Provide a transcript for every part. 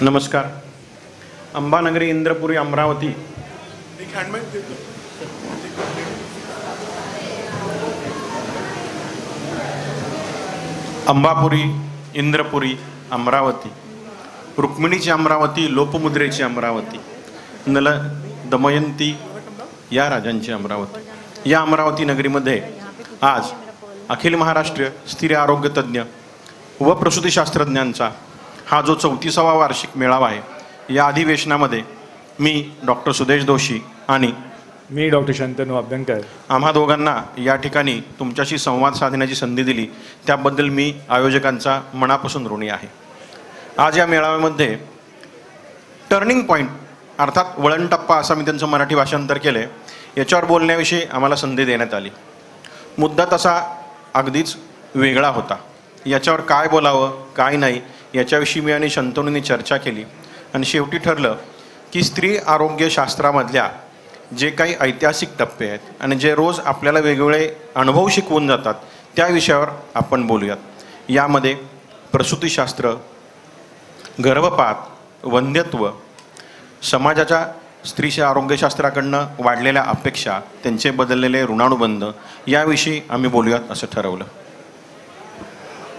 नमस्कार. अंबानगरी, इंद्रपुरी, अमरावती. अंबापुरी, इंद्रपुरी, अमरावती. रुक्मिणीची अमरावती, लोपमुद्रेची अमरावती, नल दमयंती या राजांची अमरावती. या अमरावती नगरीमध्ये आज अखिल महाराष्ट्र स्त्री आरोग्य तज्ज्ञ व प्रसूतीशास्त्रज्ञांचा हा जो 34वा वार्षिक मेळावा आहे, या अधिवेशनामध्ये मी डॉक्टर सुदेश जोशी आणि मी डॉक्टर शंतनू अभ्यंकर आम्हा दोघांना या ठिकाणी तुमच्याशी संवाद साधण्याची संधी दिली, त्याबद्दल मी आयोजकांचा मनापासून ऋणी आहे. आज या मेळाव्यामध्ये टर्निंग पॉईंट अर्थात वळण टप्पा असं मी त्यांचं मराठी भाषांतर केले, याच्यावर बोलण्याविषयी आम्हाला संधी देण्यात आली. मुद्दा तसा अगदीच वेगळा होता. याच्यावर काय बोलावं काय नाही याच्याविषयी मी आणि शंतनूंनी चर्चा केली आणि शेवटी ठरलं की स्त्री आरोग्यशास्त्रामधल्या जे काही ऐतिहासिक टप्पे आहेत आणि जे रोज आपल्याला वेगवेगळे अनुभव शिकवून जातात त्या विषयावर आपण बोलूयात. यामध्ये प्रसूतीशास्त्र, गर्भपात, वंध्यत्व, समाजाच्या स्त्रीच्या आरोग्यशास्त्राकडनं वाढलेल्या अपेक्षा, त्यांचे बदललेले ऋणानुबंध याविषयी आम्ही बोलूयात असं ठरवलं.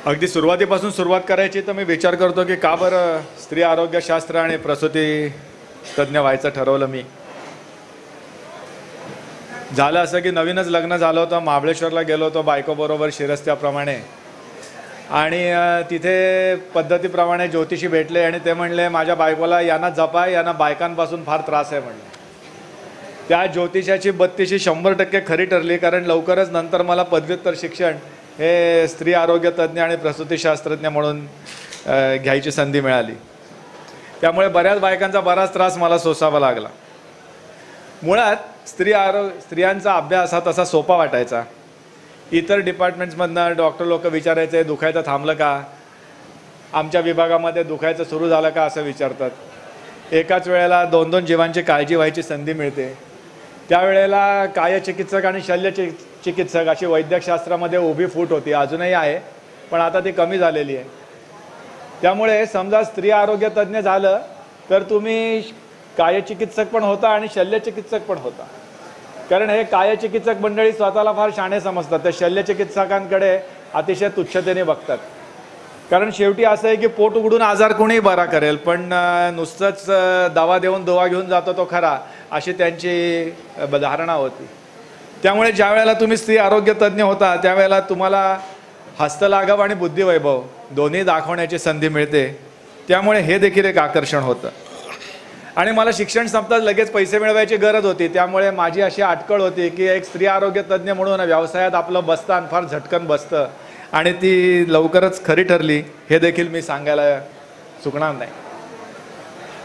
अगदी सुरुवातीपासून सुरुवात करायची तर मी विचार करतो की का बरं स्त्री आरोग्यशास्त्र आणि प्रसूती तज्ज्ञ व्हायचं ठरवलं. मी झालं असं की नवीनच लग्न झालं होतं, महाबळेश्वरला गेलो होतो बायकोबरोबर शिरस्त्याप्रमाणे, आणि तिथे पद्धतीप्रमाणे ज्योतिषी भेटले आणि ते म्हणले माझ्या बायकोला यांना जपा, यांना बायकांपासून फार त्रास आहे म्हणले. त्या ज्योतिषाची बत्तीशी 100% खरी ठरली, कारण लवकरच नंतर मला पदव्युत्तर शिक्षण हे स्त्री आरोग्य तज्ज्ञ आणि प्रसूतीशास्त्रज्ञ म्हणून घ्यायची संधी मिळाली. त्यामुळे बऱ्याच बायकांचा बराच त्रास मला सोसावा लागला. मुळात स्त्रियांचा अभ्यास हा तसा सोपा वाटायचा. इतर डिपार्टमेंट्समधनं डॉक्टर लोक विचारायचे दुखायचं थांबलं का, आमच्या विभागामध्ये दुखायचं सुरू झालं का असं विचारतात. एकाच वेळेला 2-2 जीवांची काळजी व्हायची संधी मिळते. त्यावेळेला कायचिकित्सक आणि शल्यचिकित्सक अशी वैद्यकशास्त्रामध्ये उभी फूट होती, अजूनही आहे, पण आता ती कमी झालेली आहे. त्यामुळे समजा स्त्री आरोग्य तज्ज्ञ झालं तर तुम्ही कायचिकित्सक पण होता आणि शल्यचिकित्सक पण होता. कारण हे कायचिकित्सक मंडळी स्वतःला फार शाणे समजतात, त्या शल्यचिकित्सकांकडे अतिशय तुच्छतेने बघतात. कारण शेवटी असं आहे की पोट उघडून आजार कोणीही बरा करेल, पण नुसतंच दवा देऊन दवा घेऊन जातो तो खरा, अशी त्यांची धारणा होती. त्यामुळे ज्या वेळेला तुम्ही स्त्री आरोग्य तज्ज्ञ होता त्यावेळेला तुम्हाला हस्तलाघव आणि बुद्धिवैभव दोन्ही दाखवण्याची संधी मिळते. त्यामुळे हे देखील एक आकर्षण होतं. आणि मला शिक्षण संपताच लगेच पैसे मिळवायची गरज होती. त्यामुळे माझी अशी अटकळ होती की एक स्त्री आरोग्य तज्ज्ञ म्हणून व्यवसायात आपलं बसतान फार झटकन बसतं, आणि ती लवकरच खरी ठरली हे देखील मी सांगायला चुकणार नाही.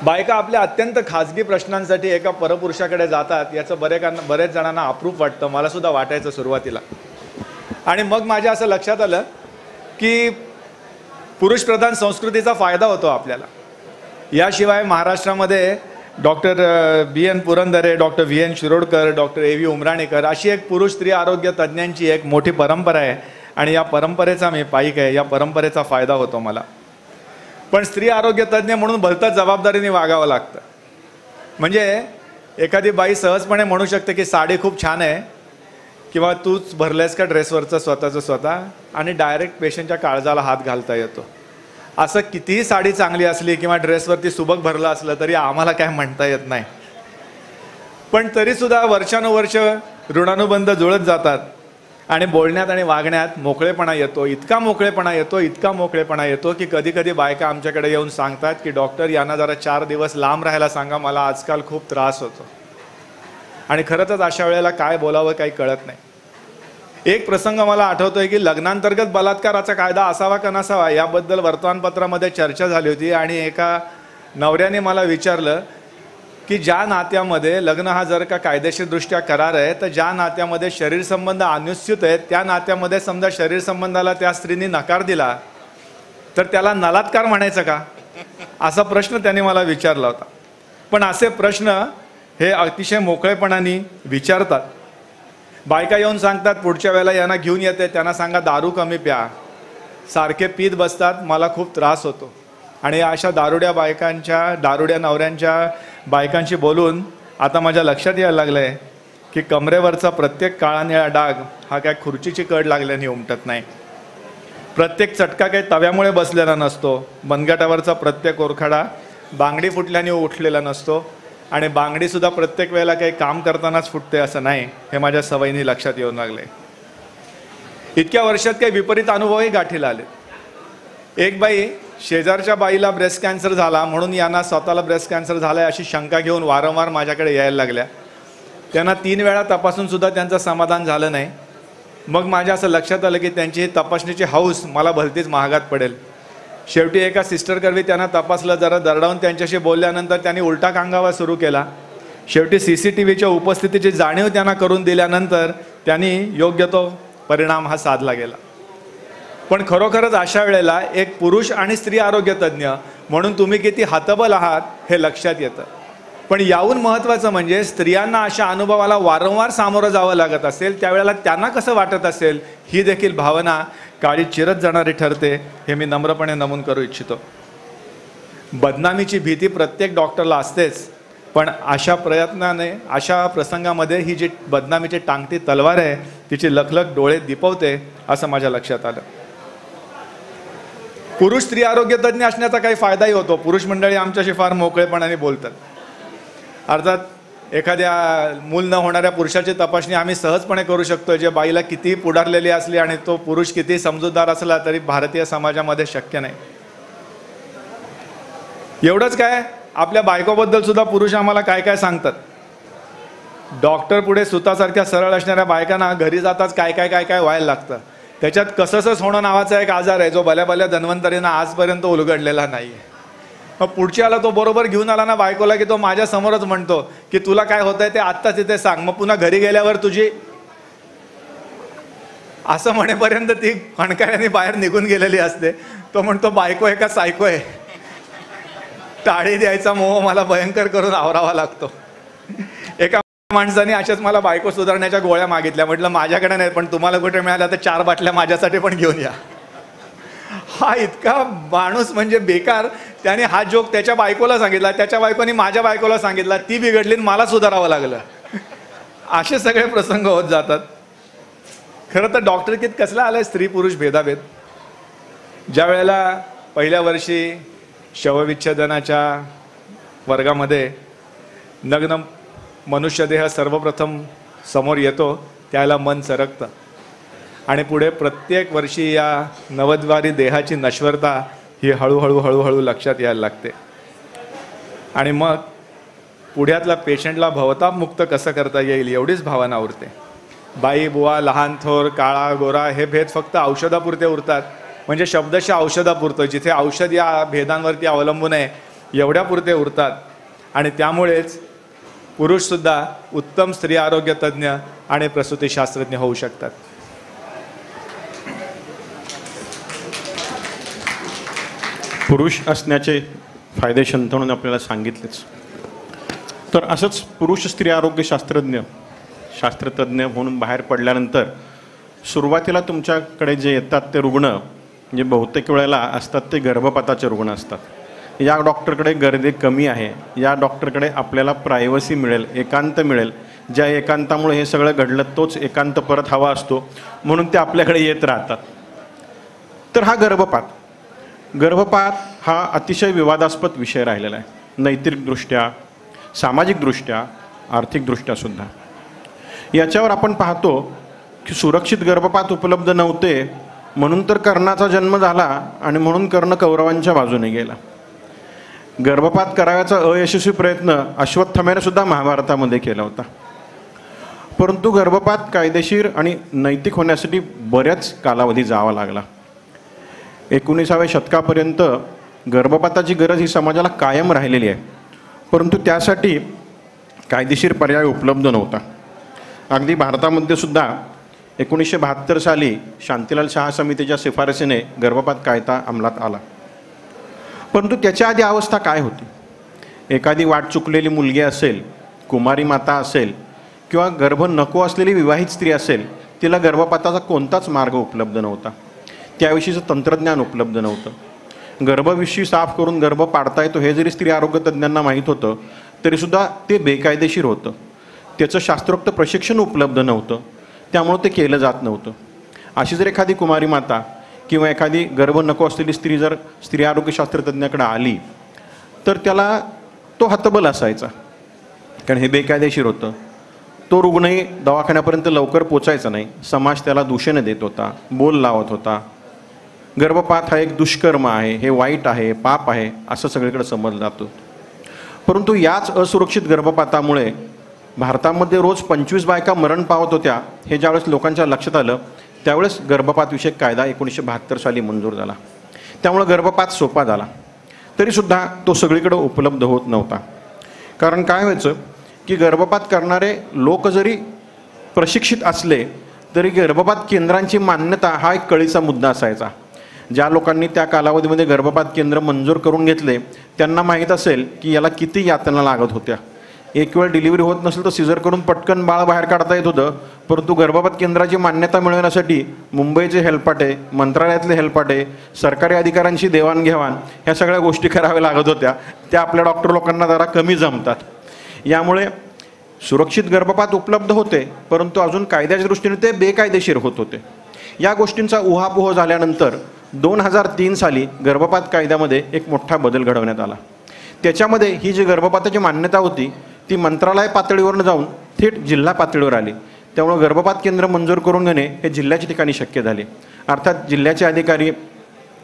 बायका आपल्या अत्यंत खाजगी प्रश्नांसाठी एका परपुरुषाकडे जातात याचं बरेच जणांना अप्रूप वाटतं, मला सुद्धा वाटायचं सुरुवातीला. आणि मग माझ्या असं लक्षात आलं की पुरुषप्रधान संस्कृतीचा फायदा होतो आपल्याला. याशिवाय महाराष्ट्रामध्ये doctor BN Purandare, doctor VN Shirodkar, doctor AV उमराणीकर अशी एक पुरुष स्त्री आरोग्य तज्ज्ञांची एक मोठी परंपरा आहे, आणि या परंपरेचा मी पाईक आहे. या परंपरेचा फायदा होतो मला. पण स्त्री आरोग्य तज्ज्ञ म्हणून भलतंच जबाबदारीने वागावं लागतं. म्हणजे एखादी बाई सहजपणे म्हणू शकते की साडी खूप छान आहे, किंवा तूच भरलेस का ड्रेसवरचं स्वतःचं स्वतः, आणि डायरेक्ट पेशंटच्या काळजाला हात घालता येतो. असं कितीही साडी चांगली असली किंवा ड्रेसवरती सुबक भरलं असलं तरी आम्हाला काय म्हणता येत नाही. पण तरीसुद्धा वर्षानुवर्ष ऋणानुबंध जुळत जातात आणि बोलण्यात आणि वागण्यात मोकळेपणा येतो. इतका मोकळेपणा येतो की कधी कधी बायका आमच्याकडे येऊन सांगतात की डॉक्टर यांना जरा 4 दिवस लांब राहायला सांगा, मला आजकाल खूप त्रास होतो. आणि खरंच अशा वेळेला काय बोलावं काही कळत नाही. एक प्रसंग मला आठवतोय की लग्नांतर्गत बलात्काराचा कायदा असावा का नसावा याबद्दल वर्तमानपत्रामध्ये चर्चा झाली होती. आणि एका नवऱ्याने मला विचारलं की ज्या नात्यामध्ये लग्न हा जर का कायदेशीरदृष्ट्या करार आहे, तर ज्या नात्यामध्ये शरीर संबंध अनुस्यूत आहेत त्या नात्यामध्ये समजा शरीर संबंधाला त्या स्त्रीने नकार दिला तर त्याला नलात्कार म्हणायचं का, असा प्रश्न त्याने मला विचारला होता. पण असे प्रश्न हे अतिशय मोकळेपणाने विचारतात. बायका येऊन सांगतात पुढच्या वेळेला यांना घेऊन येते त्यांना सांगा दारू कमी प्या, सारखे पीत बसतात, मला खूप त्रास होतो. आणि अशा दारुड्या नवऱ्यांच्या बायकांशी बोलून आता माझ्या लक्षात यायला लागलं आहे की कमरेवरचा प्रत्येक काळा निळा डाग हा काय खुर्चीची कड लागल्याने उमटत नाही. प्रत्येक चटका काही तव्यामुळे बसलेला नसतो. मनगटावरचा प्रत्येक ओरखडा बांगडी फुटल्याने उठलेला नसतो. आणि बांगडीसुद्धा प्रत्येक वेळेला काही काम करतानाच फुटते असं नाही, हे माझ्या सवयीने लक्षात येऊन लागले. इतक्या वर्षात काही विपरीत अनुभवही गाठीला आले. एक बाई शेजारच्या बाईला ब्रेस्ट कॅन्सर झाला म्हणून यांना स्वतःला ब्रेस्ट कॅन्सर झाला आहे अशी शंका घेऊन वारंवार माझ्याकडे यायला लागल्या. त्यांना 3 वेळा तपासूनसुद्धा त्यांचं समाधान झालं नाही. मग माझ्या असं लक्षात आलं की त्यांची ही तपासणीची हौस मला भलतीच महागात पडेल. शेवटी एका सिस्टरकरवी त्यांना तपासलं. जरा दरडावून त्यांच्याशी बोलल्यानंतर त्यांनी उलटा कांगावा सुरू केला. शेवटी CCTVच्या उपस्थितीची जाणीव त्यांना करून दिल्यानंतर त्यांनी योग्य तो परिणाम हा साधला गेला. पण खरोखरच अशा वेळेला एक पुरुष आणि स्त्री आरोग्य तज्ज्ञ म्हणून तुम्ही किती हतबल आहात हे लक्षात येतं. पण याहून महत्त्वाचं म्हणजे स्त्रियांना अशा अनुभवाला वारंवार सामोरं जावं लागत असेल त्यावेळेला त्यांना कसं वाटत असेल ही देखील भावना काळी चिरत जाणारी ठरते, हे मी नम्रपणे नमूद करू इच्छितो. बदनामीची भीती प्रत्येक डॉक्टरला असतेच, पण अशा प्रसंगामध्ये ही जी बदनामीची टांगती तलवार आहे तिची लखलख डोळे दिपवते असं माझ्या लक्षात आलं. पुरुष स्त्री आरोग्य तज्ज्ञ असण्याचा काही फायदाही होतो. पुरुष मंडळी आमच्याशी फार मोकळेपणाने बोलतात. अर्थात एखाद्या मूल न होणाऱ्या पुरुषाची तपासणी आम्ही सहजपणे करू शकतो, जे बाईला किती पुढारलेली असली आणि तो पुरुष किती समजूतदार असला तरी भारतीय समाजामध्ये शक्य नाही. एवढंच काय, आपल्या बायकोबद्दल सुद्धा पुरुष आम्हाला काय काय सांगतात. डॉक्टर पुढे सुतासारख्या सरळ असणाऱ्या बायकांना घरी जाताच काय काय काय काय व्हायला लागतं. त्याच्यात कसंसच होणं नावाचा एक आजार आहे जो भल्या धन्वंतरीनं आजपर्यंत उलगडलेला नाही. मग पुढच्याला तो बरोबर घेऊन आला ना बायकोला की तो माझ्या समोरच म्हणतो की तुला काय होतंय ते आत्ताच इथे सांग, मग पुन्हा घरी गेल्यावर तुझी असं म्हणेपर्यंत ती खणकाऱ्याने बाहेर निघून गेलेली असते. तो म्हणतो बायको आहे का सायको आहे. टाळी द्यायचा मोह मला भयंकर करून आवरावा लागतो. एका माणसाने अशाच मला बायको सुधारण्याच्या गोळ्या मागितल्या. म्हटलं माझ्याकडे नाही, पण तुम्हाला कुठे मिळाल्या तर 4 बाटल्या माझ्यासाठी पण घेऊन या. हा इतका माणूस म्हणजे बेकार. त्याने हा जोक त्याच्या बायकोला सांगितला, त्याच्या बायकोने माझ्या बायकोला सांगितला, ती बिघडली आणि मला सुधारावं लागलं. असे सगळे प्रसंग होत जातात. खरं तर डॉक्टरकीत कसला आलाय स्त्री पुरुष भेदाभेद. ज्या वेळेला पहिल्या वर्षी शवविच्छेदनाच्या वर्गामध्ये नग्न मनुष्यदेह सर्वप्रथम समोर येतो त्याला मन सरकतं आणि पुढे प्रत्येक वर्षी या नवद्वारी देहाची नश्वरता ही हळूहळू लक्षात यायला लागते. आणि मग पुढ्यातला पेशंटला भवतापमुक्त कसं करता येईल एवढीच भावना उरते. बाई बुवा लहान थोर काळा गोरा हे भेद फक्त औषधापुरते उरतात. म्हणजे शब्दशः औषधापुरतं, जिथे औषध या भेदांवरती अवलंबून आहे एवढ्यापुरते उरतात. आणि त्यामुळेच पुरुषसुद्धा उत्तम स्त्री आरोग्य तज्ज्ञ आणि प्रसूतीशास्त्रज्ञ होऊ शकतात. पुरुष असण्याचे फायदे शंतनूने आपल्याला सांगितलेच. तर असंच पुरुष स्त्री आरोग्य शास्त्रतज्ञ म्हणून बाहेर पडल्यानंतर सुरुवातीला तुमच्याकडे जे येतात ते रुग्ण जे बहुतेक वेळेला असतात ते गर्भपाताचे रुग्ण असतात. या डॉक्टरकडे गर्दी कमी आहे, या डॉक्टरकडे आपल्याला प्रायव्हसी मिळेल, एकांत मिळेल. ज्या एकांतामुळे हे सगळं घडलं तोच एकांत परत हवा असतो म्हणून ते आपल्याकडे येत राहतात. तर हा गर्भपात हा अतिशय विवादास्पद विषय राहिलेला आहे. नैतिकदृष्ट्या, सामाजिकदृष्ट्या, आर्थिकदृष्ट्यासुद्धा. याच्यावर आपण पाहतो की सुरक्षित गर्भपात उपलब्ध नव्हते म्हणून तर कर्णाचा जन्म झाला आणि म्हणून कर्ण कौरवांच्या बाजूने गेला. गर्भपात करायचा अयशस्वी प्रयत्न अश्वत्थाम्याने सुद्धा महाभारतामध्ये केला होता. परंतु गर्भपात कायदेशीर आणि नैतिक होण्यासाठी बऱ्याच कालावधी जावा लागला. 19व्या शतकापर्यंत गर्भपाताची गरज ही समाजाला कायम राहिलेली आहे, परंतु त्यासाठी कायदेशीर पर्याय उपलब्ध नव्हता. अगदी भारतामध्ये सुद्धा 1972 साली शांतीलाल शहा समितीच्या शिफारसीने गर्भपात कायदा अंमलात आला. परंतु त्याच्या आधी अवस्था काय होती? एखादी वाट चुकलेली मुलगी असेल, कुमारी माता असेल किंवा गर्भ नको असलेली विवाहित स्त्री असेल, तिला गर्भपाताचा कोणताच मार्ग उपलब्ध नव्हता. त्याविषयीचं तंत्रज्ञान उपलब्ध नव्हतं. गर्भविशी साफ करून गर्भ पाडता येतो हे जरी स्त्री आरोग्य तज्ज्ञांना माहीत होतं तरीसुद्धा ते बेकायदेशीर होतं. त्याचं शास्त्रोक्त प्रशिक्षण उपलब्ध नव्हतं, त्यामुळं ते केलं जात नव्हतं. अशी जर एखादी कुमारी माता किंवा एखादी गर्भ नको असलेली स्त्री जर स्त्री आरोग्यशास्त्रज्ञाकडे आली तर त्याला तो हतबल असायचा, कारण हे बेकायदेशीर होतं. तो रुग्णही दवाखान्यापर्यंत लवकर पोचायचा नाही. समाज त्याला दूषणे देत होता, बोल लावत होता. गर्भपात हा एक दुष्कर्म आहे, हे वाईट आहे, पाप आहे असं सगळीकडे समजलं जातं. परंतु याच असुरक्षित गर्भपातामुळे भारतामध्ये रोज 25 बायका मरण पावत होत्या. हे ज्यावेळेस लोकांच्या लक्षात आलं त्यावेळेस गर्भपातविषयक कायदा 1972 साली मंजूर झाला. त्यामुळं गर्भपात सोपा झाला. तरीसुद्धा तो सगळीकडे उपलब्ध होत नव्हता. कारण काय व्हायचं की गर्भपात करणारे लोक जरी प्रशिक्षित असले तरी गर्भपात केंद्रांची मान्यता हा एक कळीचा मुद्दा असायचा. ज्या लोकांनी त्या कालावधीमध्ये गर्भपात केंद्र मंजूर करून घेतले त्यांना माहीत असेल की याला किती यातना लागत होत्या. एक वेळ डिलिव्हरी होत नसेल तर सिझर करून पटकन बाळ बाहेर काढता येत होतं. परंतु गर्भपात केंद्राची मान्यता मिळवण्यासाठी मुंबईचे हेलपाटे, मंत्रालयातले हेलपाटे, सरकारी अधिकाऱ्यांशी देवाणघेवाण ह्या सगळ्या गोष्टी कराव्या लागत होत्या. त्या आपल्या डॉक्टर लोकांना जरा कमी जमतात. यामुळे सुरक्षित गर्भपात उपलब्ध होते परंतु अजून कायद्याच्या दृष्टीने ते बेकायदेशीर होत होते. या गोष्टींचा उहापोह झाल्यानंतर 2003 साली गर्भपात कायद्यामध्ये एक मोठा बदल घडवण्यात आला. त्याच्यामध्ये ही जी गर्भपाताची मान्यता होती ती मंत्रालय पातळीवरून जाऊन थेट जिल्हा पातळीवर आली. त्यामुळे गर्भपात केंद्र मंजूर करून घेणे हे जिल्ह्याच्या ठिकाणी शक्य झाले. अर्थात जिल्ह्याचे अधिकारी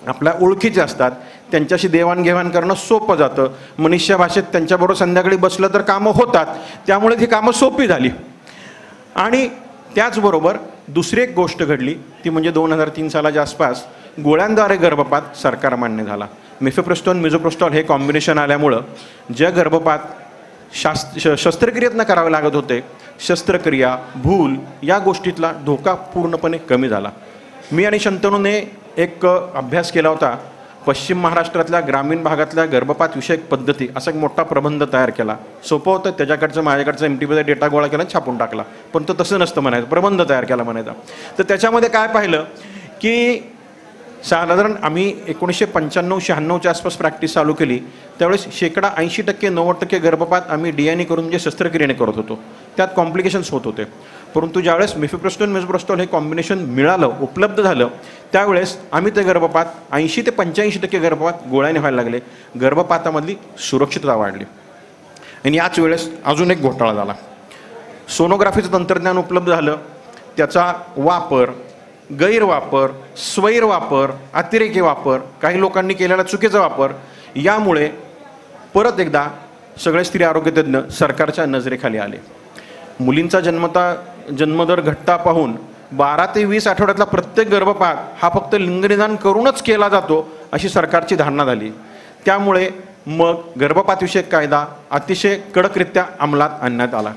आपल्या ओळखीचे असतात, त्यांच्याशी देवाणघेवाण करणं सोपं जातं. मनुष्य भाषेत त्यांच्याबरोबर संध्याकाळी बसलं तर कामं होतात, त्यामुळे ती कामं सोपी झाली. आणि त्याचबरोबर दुसरी एक गोष्ट घडली ती म्हणजे 2003 सालाच्या आसपास गोळ्यांद्वारे गर्भपात सरकार मान्य झाला. मिफेप्रोस्टोन मिझोप्रोस्टॉल हे कॉम्बिनेशन आल्यामुळं ज्या गर्भपात शस्त्रक्रियेतनं करावे लागत होते, शस्त्रक्रिया, भूल या गोष्टीतला धोका पूर्णपणे कमी झाला. मी आणि शंतनूने एक अभ्यास केला होता. पश्चिम महाराष्ट्रातल्या ग्रामीण भागातल्या गर्भपात विषयक पद्धती असा एक मोठा प्रबंध तयार केला. सोपं होतं, त्याच्याकडचं माझ्याकडचं MTPचा डेटा गोळा केला छापून टाकला. पण तो तसं नसतं म्हणायचं, प्रबंध तयार केला म्हणायचा. तर त्याच्यामध्ये काय पाहिलं की साधारण आम्ही 1995-96च्या आसपास प्रॅक्टिस चालू केली त्यावेळेस 80% 90% गर्भपात आम्ही DNA करून म्हणजे शस्त्रक्रियेने करत होतो. त्यात कॉम्प्लिकेशन्स होत होते. परंतु ज्यावेळेस मिफेप्रोस्टोन मिझोप्रोस्टॉल हे कॉम्बिनेशन मिळालं, उपलब्ध झालं, त्यावेळेस आम्ही ते गर्भपात 80 ते 85% गर्भपात गोळ्याने व्हायला लागले. गर्भपातामधली सुरक्षितता वाढली. आणि याच वेळेस अजून एक घोटाळा झाला. सोनोग्राफीचं तंत्रज्ञान उपलब्ध झालं. त्याचा वापर, गैरवापर, स्वैरवापर, अतिरेकी वापर, काही लोकांनी केलेला चुकीचा वापर यामुळे परत एकदा सगळे स्त्री आरोग्यतज्ञ सरकारच्या नजरेखाली आले. मुलींचा जन्मदर घटता पाहून 12 ते 20 आठवड्यातला प्रत्येक गर्भपात हा फक्त लिंगनिदान करूनच केला जातो अशी सरकारची धारणा झाली. त्यामुळे मग गर्भपातविषयक कायदा अतिशय कडकरित्या अंमलात आणण्यात आला.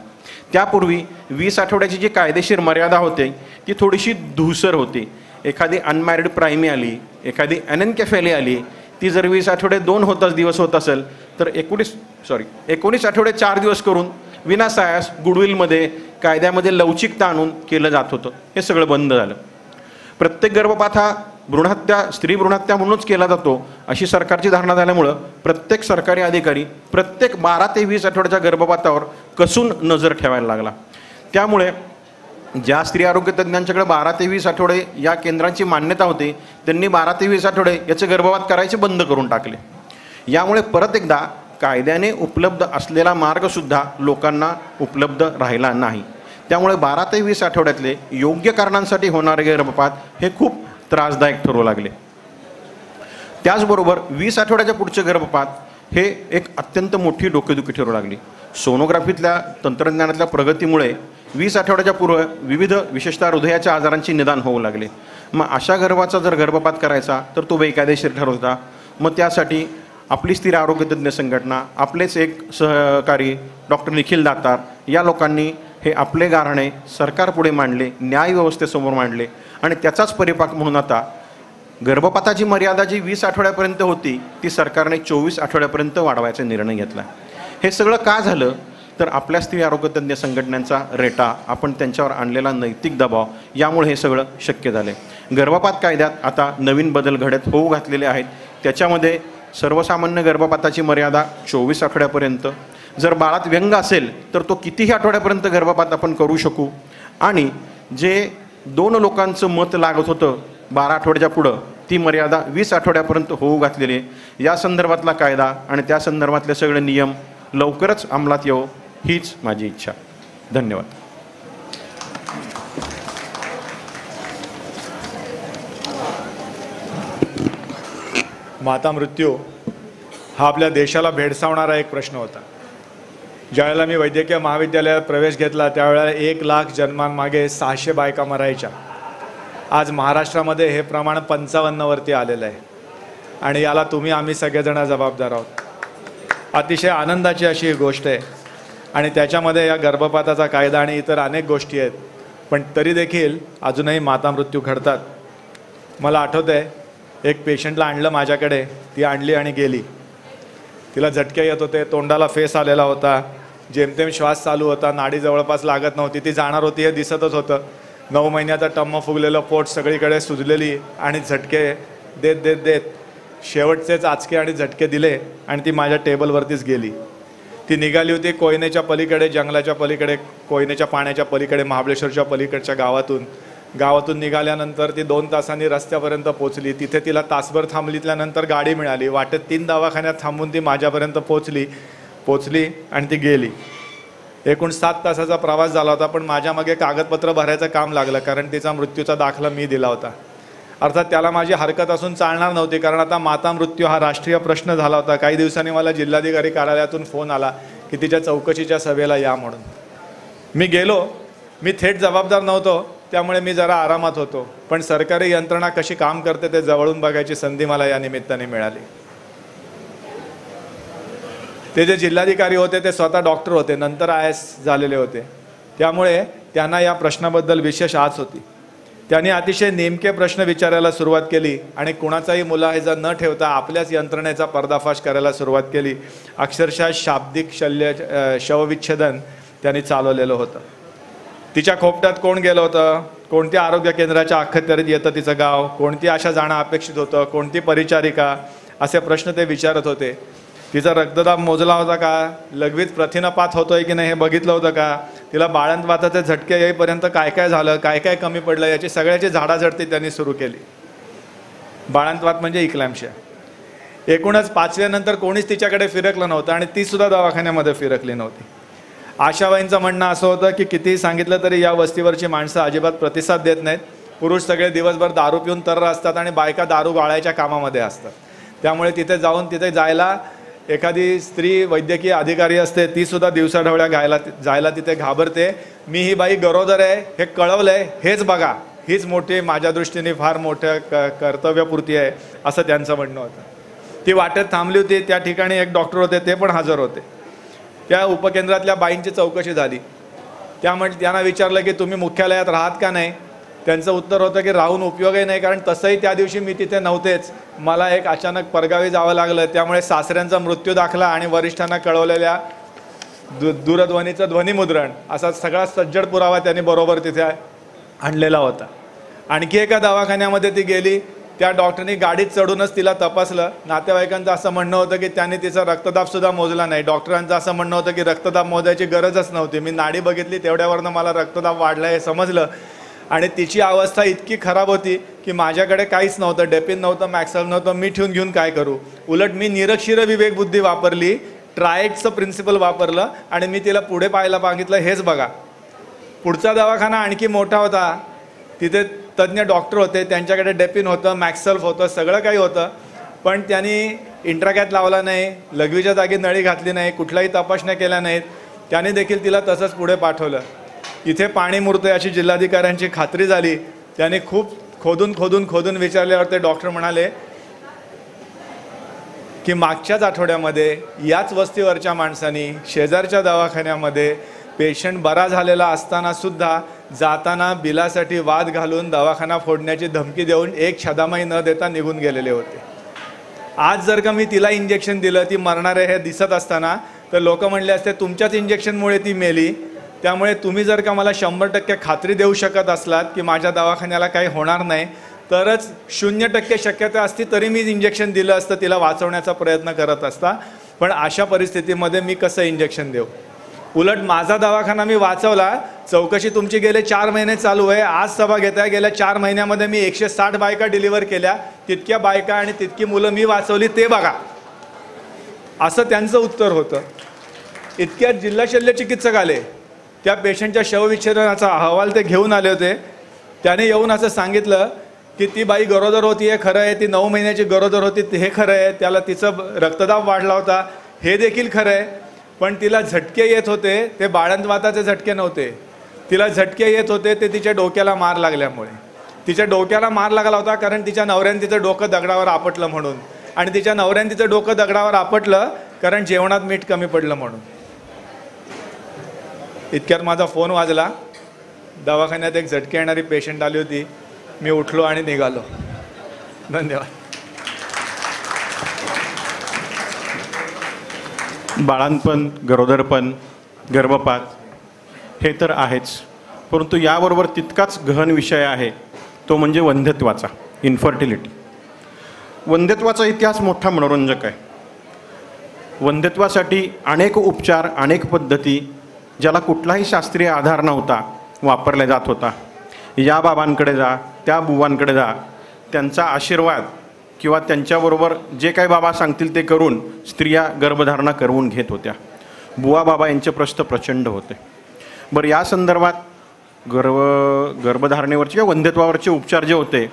त्यापूर्वी 20 आठवड्याची जी कायदेशीर मर्यादा होती ती थोडीशी धूसर होती. एखादी अनमॅरिड प्रायमी आली, एखादी एनेन्केफेली आली, ती जर 20 आठवडे 2 दिवस होत असेल तर 19 आठवडे 4 दिवस करून विनासायास गुडविलमध्ये कायद्यामध्ये लवचिकता आणून केलं जात होतं. हे सगळं बंद झालं. प्रत्येक गर्भपात हा भ्रूणहत्या, स्त्री भ्रूणहत्या म्हणूनच केला जातो अशी सरकारची धारणा झाल्यामुळं प्रत्येक सरकारी अधिकारी प्रत्येक 12 ते 20 आठवड्याच्या गर्भपातावर कसून नजर ठेवायला लागला. त्यामुळे ज्या स्त्री आरोग्य तज्ज्ञांच्याकडे 12 ते 20 आठवडे या केंद्रांची मान्यता होती त्यांनी 12 ते 20 आठवडे याचे गर्भपात करायचे बंद करून टाकले. यामुळे परत एकदा कायद्याने उपलब्ध असलेला मार्गसुद्धा लोकांना उपलब्ध राहिला नाही. त्यामुळे 12 ते 20 आठवड्यातले योग्य कारणांसाठी होणारे गर्भपात हे खूप त्रासदायक ठरू लागले. त्याचबरोबर 20 आठवड्याच्या पुढचे गर्भपात हे एक अत्यंत मोठी डोकेदुखी ठरू लागली. सोनोग्राफीतल्या तंत्रज्ञानातल्या प्रगतीमुळे 20 आठवड्याच्या पूर्व विविध विशेषतः हृदयाच्या आजारांची निदान होऊ लागले. मग अशा गर्भाचा जर गर्भपात करायचा तर तो बेकायदेशीर ठरत होता. मग त्यासाठी आपली स्त्री आरोग्यतज्ञ संघटना, आपलेच एक सहकारी डॉक्टर निखिल दातार या लोकांनी हे आपले गाऱ्हाणे सरकारपुढे मांडले, न्यायव्यवस्थेसमोर मांडले आणि त्याचाच परिपाक म्हणून आता गर्भपाताची मर्यादा जी 20 आठवड्यापर्यंत होती ती सरकारने 24 आठवड्यापर्यंत वाढवायचा निर्णय घेतला. हे सगळं का झालं तर आपल्या स्त्री आरोग्यतज्ञ संघटनांचा रेटा, आपण त्यांच्यावर आणलेला नैतिक दबाव यामुळे हे सगळं शक्य झाले. गर्भपात कायद्यात आता नवीन बदल घडत होऊ घातलेले आहेत. त्याच्यामध्ये सर्वसामान्य गर्भपाताची मर्यादा 24 आठवड्यापर्यंत, जर बाळात व्यंग असेल तर तो कितीही आठवड्यापर्यंत गर्भपात आपण करू शकू, आणि जे 2 लोकांचं मत लागत होतं 12 आठवड्याच्या पुढं ती मर्यादा 20 आठवड्यापर्यंत होऊ घातलेली आहे। या संदर्भातला कायदा आणि त्या संदर्भातले सगळे नियम लवकरच अंमलात येवो हीच माझी इच्छा। धन्यवाद। माता मृत्यू हा आपल्या देशाला भेडसावणारा एक प्रश्न होता। ज्यावेळेला मी वैद्यकीय महाविद्यालयात प्रवेश घेतला त्यावेळेला 1 लाख जन्मांमागे 600 बायका मरायच्या। आज महाराष्ट्रामध्ये हे प्रमाण 55 वरती आलेलं आहे आणि याला तुम्ही आम्ही सगळेजण जबाबदार आहोत। अतिशय आनंदाची अशी गोष्ट आहे आणि त्याच्यामध्ये या गर्भपाताचा कायदा आणि इतर अनेक गोष्टी आहेत, पण तरी देखील अजूनही माता मृत्यू घडतात। मला आठवतं आहे एक पेशंटला आणलं माझ्याकडे, ती आणली आणि गेली। तिला झटके येत होते, तोंडाला फेस आलेला होता, जेमतेम श्वास चालू होता, नाडी जवळपास लागत नव्हती, ती जाणार होती हे दिसतच होतं। 9 महिन्याचा टम्म फुगलेलं पोट, सगळीकडे सुजलेली, आणि झटके देत देत देत शेवटचेच आचके आणि झटके दिले आणि ती माझ्या टेबलवरतीच गेली। ती निघाली होती कोयनेच्या पलीकडे, जंगलाच्या पलीकडे, कोयनेच्या पाण्याच्या पलीकडे, महाबळेश्वरच्या पलीकडच्या गावातून निघाल्यानंतर ती 2 तासांनी रस्त्यापर्यंत पोचली। तिथे तिला तासभर थांबलील्यानंतर गाडी मिळाली। वाटेत 3 दवाखान्यात थांबून ती माझ्यापर्यंत पोचली आणि ती गेली। एकूण 7 तासाचा प्रवास झाला होता, पण माझ्या मागे कागदपत्र भरायचं काम लागलं, कारण तिचा मृत्यूचा दाखला मी दिला होता। अर्थात त्याला माझी हरकत असून चालणार नव्हती, कारण आता माता मृत्यू हा राष्ट्रीय प्रश्न झाला होता। काही दिवसांनी मला जिल्हाधिकारी कार्यालयातून फोन आला की तिच्या चौकशीच्या सभेला या म्हणून। मी गेलो। मी थेट जबाबदार नव्हतो, त्यामुळे मी जरा आरामात होतो, पण सरकारी यंत्रणा कशी काम करते ते जवळून बघायची संधी मला या निमित्ताने मिळाली। ते जे जिल्हाधिकारी होते ते स्वतः डॉक्टर होते, नंतर IAS झालेले होते, त्यामुळे त्यांना या प्रश्नाबद्दल विशेष आस होती। त्यांनी अतिशय नेमके प्रश्न विचारायला सुरुवात केली आणि कुणाचाही मुलाहिजा न ठेवता आपल्याच यंत्रणेचा पर्दाफाश करायला सुरुवात केली। अक्षरशः शाब्दिक शवविच्छेदन त्यांनी चालवलेलं होतं। तिच्या खोपट्यात कोण गेलं होतं, कोणत्या आरोग्य केंद्राच्या अखत्यारीत येतं तिचं गाव, कोणती आशा जाणं अपेक्षित होतं, कोणती परिचारिका, असे प्रश्न ते विचारत होते। तिचा रक्तदाब मोजला होता का, लघवीत प्रथिनपात होतोय की नाही हे बघितलं होतं का, तिला बाळंतवाताचे झटके येईपर्यंत काय काय झालं, काय काय कमी पडलं, याची सगळ्याची झाडाझडती त्यांनी सुरू केली। बाळंतवात म्हणजे इक्लॅम्शिया। एकूणच 5व्या नंतर कोणीच तिच्याकडे फिरकलं नव्हतं आणि ती सुद्धा दवाखान्यामध्ये फिरकली नव्हती। आशाबाईंचं म्हणणं असं होतं की कितीही सांगितलं तरी या वस्तीवरची माणसं अजिबात प्रतिसाद देत नाहीत। पुरुष सगळे दिवसभर दारू पिऊन तर असतात आणि बायका दारू गाळायच्या कामामध्ये असतात, त्यामुळे तिथे जायला एखादी स्त्री वैद्यकीय अधिकारी असते, ती सुद्धा दिवसाढवळ्या जायला तिथे घाबरते। मी ही बाई गरोदर आहे हे कळवलंय, हेच बघा, हीच मोठी माझ्या दृष्टीने फार मोठं कर्तव्यपूर्ती आहे, असं त्यांचं म्हणणं होतं। ती वाटेत थांबली होती, त्या ठिकाणी एक डॉक्टर होते, ते पण हजर होते। त्या उपकेंद्रातल्या बाईंची चौकशी झाली। त्यांना विचारलं की तुम्ही मुख्यालयात राहत का नाही। त्यांचं उत्तर होतं की राहून उपयोगही नाही, कारण तसंही त्या दिवशी मी तिथे नव्हतेच, मला एक अचानक परगावी जावं लागलं, त्यामुळे सासऱ्यांचा मृत्यू दाखला आणि वरिष्ठांना कळवलेल्या दूरध्वनीचं ध्वनिमुद्रण असा सगळा सज्जड पुरावा त्यांनी बरोबर तिथे आणलेला होता। आणखी एका दवाखान्यामध्ये ती गेली, त्या डॉक्टरनी गाडीत चढूनच तिला तपासलं। नातेवाईकांचं असं म्हणणं होतं की त्यांनी तिचा रक्तदाबसुद्धा मोजला नाही। डॉक्टरांचं असं म्हणणं होतं की रक्तदाब मोजायची गरजच नव्हती। मी नाडी बघितली, तेवढ्यावरनं मला रक्तदाब वाढला हे समजलं आणि तिची अवस्था इतकी खराब होती की माझ्याकडे काहीच नव्हतं, डेपिन नव्हतं, मॅक्सल नव्हतं, मी ठेवून घेऊन काय करू। उलट मी निरक्षीर विवेकबुद्धी वापरली, ट्रायडचं प्रिन्सिपल वापरलं आणि मी तिला पुढे पाहायला सांगितलं, हेच बघा। पुढचा दवाखाना आणखी मोठा होता, तिथे तज्ज्ञ डॉक्टर होते, त्यांच्याकडे डेपिन होतं, मॅक्सल्फ होतं, सगळं काही होतं, पण त्यांनी इंट्राकॅथ लावला नाही, लघवीच्या जागी नळी घातली नाही, कुठल्याही तपासण्या केल्या नाहीत। त्याने देखील तिला तसंच पुढे पाठवलं। इथे पाणी मुरतंय अशी जिल्हाधिकाऱ्यांची खात्री झाली। त्यांनी खूप खोदून विचारल्यावर ते डॉक्टर म्हणाले की मागच्याच आठवड्यामध्ये याच वस्तीवरच्या माणसांनी शेजारच्या दवाखान्यामध्ये पेशंट बरा झालेला असताना सुद्धा जाताना बिलासाठी वाद घालून दवाखाना फोडण्याची धमकी देऊन एक छदामाई न देता निघून गेलेले होते। आज जर का मी तिला इंजेक्शन दिलं, ती मरणार आहे हे दिसत असताना, तर लोक म्हणले असते तुमच्याच इंजेक्शनमुळे ती मेली, त्यामुळे तुम्ही जर का मला 100% खात्री देऊ शकत असलात की माझ्या दवाखान्याला काही होणार नाही, तरच 0% शक्यता असती तरी मी इंजेक्शन दिलं असतं तिला वाचवण्याचा प्रयत्न करत असता. पण अशा परिस्थितीमध्ये मी कसं इंजेक्शन देऊ. उलट माझा दवाखाना मी वाचवला. चौकशी तुमची गेले 4 महिने चालू आहे. आज सभा घेत आहे. गेल्या 4 महिन्यामध्ये मी 160 बायका डिलिव्हर केल्या. तितक्या बायका आणि तितकी मुलं मी वाचवली ते बघा, असं त्यांचं उत्तर होतं. इतक्यात जिल्हा शल्य चिकित्सक आले. त्या पेशंटच्या शवविच्छेदनाचा अहवाल ते घेऊन आले होते. त्याने येऊन असं सांगितलं की ती बाई गरोदर होती, हे खरं आहे. ती 9 महिन्याची गरोदर होती, हे खरं आहे. त्याला तिचं रक्तदाब वाढला होता, हे देखील खरं आहे. पण तिला झटके येत होते, ते बाळंतवाताचे झटके नव्हते. तिला झटके येत होते ते तिच्या डोक्याला मार लागल्यामुळे. तिच्या डोक्याला मार लागला होता कारण तिच्या नवऱ्याने तिचं डोकं दगडावर आपटलं म्हणून. आणि तिच्या नवऱ्याने तिचं डोकं दगडावर आपटलं कारण जेवणात मीठ कमी पडलं म्हणून. इतक्यात माझा फोन वाजला. दवाखान्यात एक झटके येणारी पेशंट आली होती. मी उठलो आणि निघालो. धन्यवाद. बाळंतपण, गरोदरपण, गर्भपात हे तर आहेच, परंतु याबरोबर तितकाच गहन विषय आहे तो म्हणजे वंध्यत्वाचा, इन्फर्टिलिटी. वंध्यत्वाचा इतिहास मोठा मनोरंजक आहे. वंध्यत्वासाठी अनेक उपचार, अनेक पद्धती, ज्याला कुठलाही शास्त्रीय आधार नव्हता, वापरला जात होता. या बाबांकडे जा, त्या बुवांकडे जा, त्यांचा आशीर्वाद किंवा त्यांच्याबरोबर जे काही बाबा सांगतील ते करून स्त्रिया गर्भधारणा करवून घेत होत्या. बुवा बाबा यांचे प्रश्न प्रचंड होते. बरं, या संदर्भात गर्भधारणेवरचे किंवा वंध्यत्वावरचे उपचार जे होते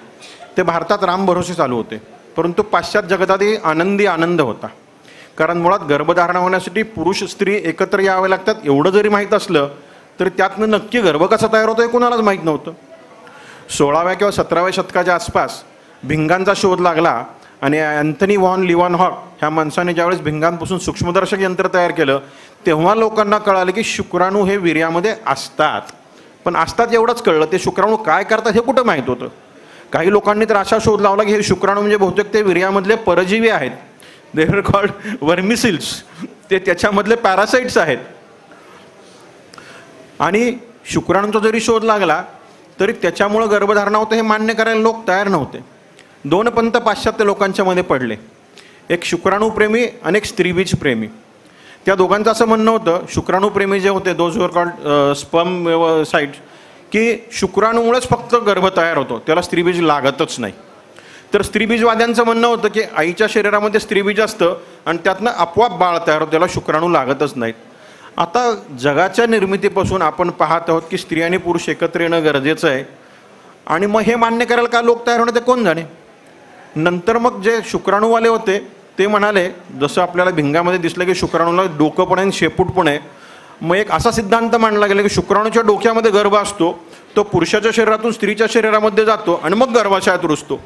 ते भारतात रामभरोसे चालू होते, परंतु पाश्चात्य जगतातही आनंद होता. कारण मुळात गर्भधारणा होण्यासाठी पुरुष स्त्री एकत्र यावे लागतात एवढं जरी माहीत असलं तरी त्यातनं नक्की गर्भ कसा तयार होतो हे कोणालाच माहीत नव्हतं. 16व्या किंवा 17व्या शतकाच्या आसपास भिंगांचा शोध लागला आणि अँथनी व्हॉन लिव्हनहॉक ह्या माणसाने ज्यावेळेस भिंगांपासून सूक्ष्मदर्शक यंत्र तयार केलं तेव्हा लोकांना कळालं की शुक्राणू हे वीर्यामध्ये असतात. पण असतात एवढंच कळलं, ते शुक्राणू काय करतात हे कुठं माहीत होतं. काही लोकांनी तर असा शोध लावला की हे शुक्राणू म्हणजे बहुतेक ते वीर्यामधले परजीवी आहेत. दे आर कॉल्ड वर्मिसिल्स. ते त्याच्यामधले पॅरासाइट्स आहेत. आणि शुक्राणूंचा जरी शोध लागला तरी त्याच्यामुळं गर्भधारणा होतं हे मान्य करायला लोक तयार नव्हते. 2 पंथ पाश्चात्य लोकांच्या मध्ये पडले, एक शुक्राणूप्रेमी आणि एक स्त्रीबीज प्रेमी. त्या दोघांचं असं म्हणणं होतं, शुक्राणूप्रेमी जे होते those were called sperm sites, की शुक्राणूमुळेच फक्त गर्भ तयार होतो, त्याला स्त्रीबीज लागतच नाही. तर स्त्रीबीजवाद्यांचं म्हणणं होतं की आईच्या शरीरामध्ये स्त्रीबीज असतं आणि त्यातनं आपोआप बाळ तयार होतं, त्याला शुक्राणू लागतच नाहीत. आता जगाच्या निर्मितीपासून आपण पाहत आहोत की स्त्री आणि पुरुष एकत्र येणं गरजेचं आहे. आणि मग हे मान्य करायला का लोक तयार होणे ते कोण जाणे. नंतर मग जे शुक्राणूवाले होते ते म्हणाले, जसं आपल्याला भिंगामध्ये दिसलं की शुक्राणूला डोकं पण आहे आणि शेपूट पण आहे, मग एक असा सिद्धांत मांडला गेला की शुक्राणूच्या डोक्यामध्ये गर्भ असतो, तो पुरुषाच्या शरीरातून स्त्रीच्या शरीरामध्ये जातो आणि मग गर्भाशयात रुजतो.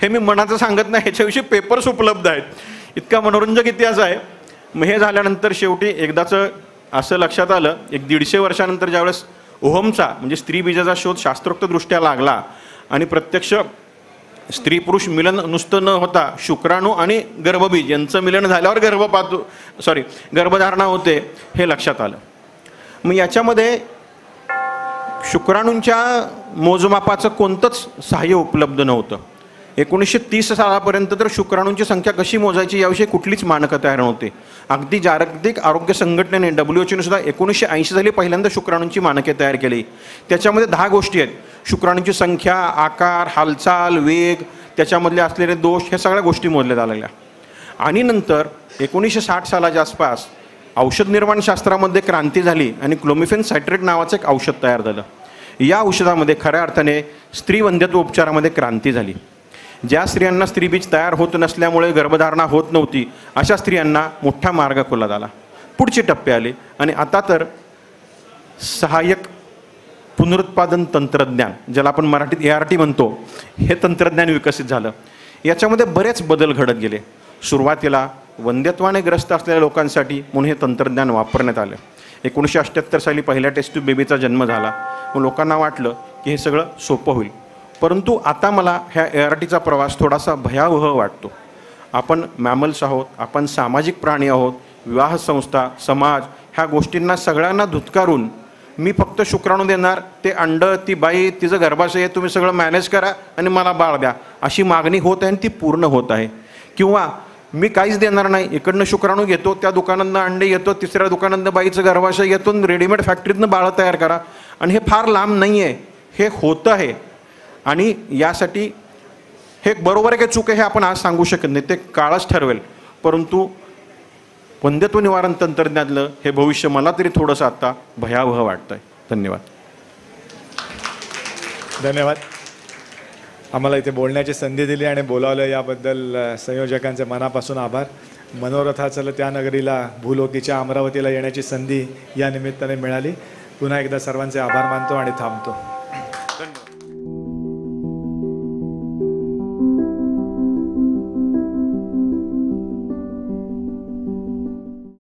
हे मी मनाचं सांगत नाही, ह्याच्याविषयी पेपर्स उपलब्ध आहेत. इतका मनोरंजक इतिहास आहे. मग हे झाल्यानंतर शेवटी एकदाचं असं लक्षात आलं, एक 150 वर्षानंतर ज्यावेळेस ओहमचा म्हणजे स्त्री बीजाचा शोध शास्त्रोक्तदृष्ट्या लागला आणि प्रत्यक्ष स्त्री पुरुष मिलन नुसतं न होता शुक्राणू आणि गर्भबीज यांचं मिलन झाल्यावर गर्भधारणा होते हे लक्षात आलं. मग याच्यामध्ये शुक्राणूंच्या मोजमापाचं कोणतंच सहाय्य उपलब्ध नव्हतं. 1930 सालापर्यंत तर शुक्राणूंची संख्या कशी मोजायची याविषयी कुठलीच मानकं तयार नव्हती. अगदी जागतिक आरोग्य संघटनेने WHO सुद्धा 1980 साली पहिल्यांदा शुक्राणूंची मानके तयार केली. त्याच्यामध्ये 10 गोष्टी आहेत. शुक्राणूंची संख्या, आकार, हालचाल, वेग, त्याच्यामधले असलेले दोष, ह्या सगळ्या गोष्टी मोजल्या लागल्या. आणि नंतर 1960 सालाच्या आसपास औषध निर्माणशास्त्रामध्ये क्रांती झाली आणि क्लोमिफेन सायट्रेट नावाचं एक औषध तयार झालं. या औषधामध्ये खऱ्या अर्थाने स्त्री वंध्यत्व उपचारामध्ये क्रांती झाली. ज्या स्त्रियांना स्त्रीबीज तयार होत नसल्यामुळे गर्भधारणा होत नव्हती अशा स्त्रियांना मोठा मार्ग खुला झाला. पुढचे टप्पे आले आणि आता तर सहाय्यक पुनरुत्पादन तंत्रज्ञान, ज्याला आपण मराठीत ART म्हणतो, हे तंत्रज्ञान विकसित झालं. याच्यामध्ये बरेच बदल घडत गेले. सुरुवातीला वंध्यत्वाने ग्रस्त असलेल्या लोकांसाठी म्हणून हे तंत्रज्ञान वापरण्यात आलं. 1978 साली पहिल्या टेस्ट ट्यूब बेबीचा जन्म झाला. मग लोकांना वाटलं की हे सगळं सोपं होईल. परंतु आता मला ह्या ARTचा प्रवास थोडासा भयावह वाटतो. आपण मॅमल्स आहोत, आपण सामाजिक प्राणी आहोत. विवाह संस्था, समाज ह्या गोष्टींना सगळ्यांना धुतकारून मी फक्त शुक्राणू देणार, ते अंडं, ती बाई, तिचं गर्भाशय तुम्ही सगळं मॅनेज करा आणि मला बाळ द्या, अशी मागणी होत आहे आणि ती पूर्ण होत आहे. किंवा मी काहीच देणार नाही, इकडनं शुक्राणू घेतो, त्या दुकानातनं अंडे येतो, तिसऱ्या दुकानातनं बाईचं गर्भाशय येतो, रेडीमेड फॅक्टरीतनं बाळं तयार करा. आणि हे फार लांब नाही आहे, हे होतं आहे. आणि यासाठी हे बरोबर आहे की चूक आहे हे आपण आज सांगू शकत नाही, ते काळच ठरवेल. परंतु वंध्यत्व निवारण तंत्रज्ञानातलं हे भविष्य मला तरी थोडंसं आता भयावह वाटतं आहे. धन्यवाद. धन्यवाद. आम्हाला इथे बोलण्याची संधी दिली आणि बोलावलं याबद्दल संयोजकांचे मनापासून आभार. मनोरथाचलं त्या नगरीला, भूलोकीच्या अमरावतीला येण्याची संधी या निमित्ताने मिळाली. पुन्हा एकदा सर्वांचे आभार मानतो आणि थांबतो.